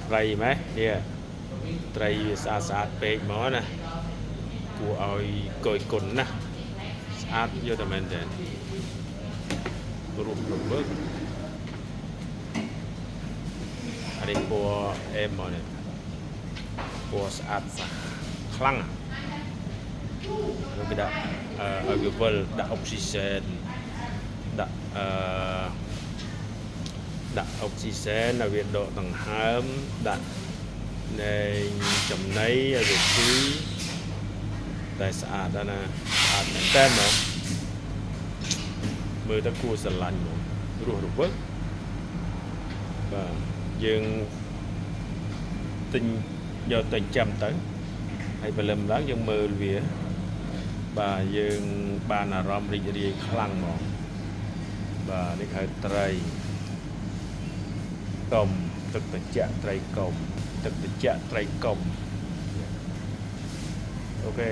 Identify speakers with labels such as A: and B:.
A: ត្រីไหมเนี่ยត្រីវាស្អាតពេកហ្មងណាគួរឲ្យកយគុណណាស្អាតយកតែមែនទេរស់រវើកអានេះពណ៌អេមមកនេះពណ៌ស្អាតខ្លាំងគេដាក់ឲ្យវាវិលដាក់អុកស៊ីសែនដាក់ដាក់អុកស៊ីសែនឲ្យវាដកដង្ហើមដាក់នៃចំណីឲ្យវាឈឺតែស្អាតដែរណាស្អាតមែនតើហ្មងមើលទៅគួរស្រឡាញ់ហ្មងរស់រវើកបាទយើងទិញយកទៅចាំទៅហើយព្រលឹមឡើងយើងមើលវាបាទយើងបានអារម្មណ៍រីករាយខ្លាំងហ្មងបាទនេះហៅត្រីកុំទឹកត្រជាក់ត្រីកុំទឹកត្រជាក់ត្រីកុំអូខេ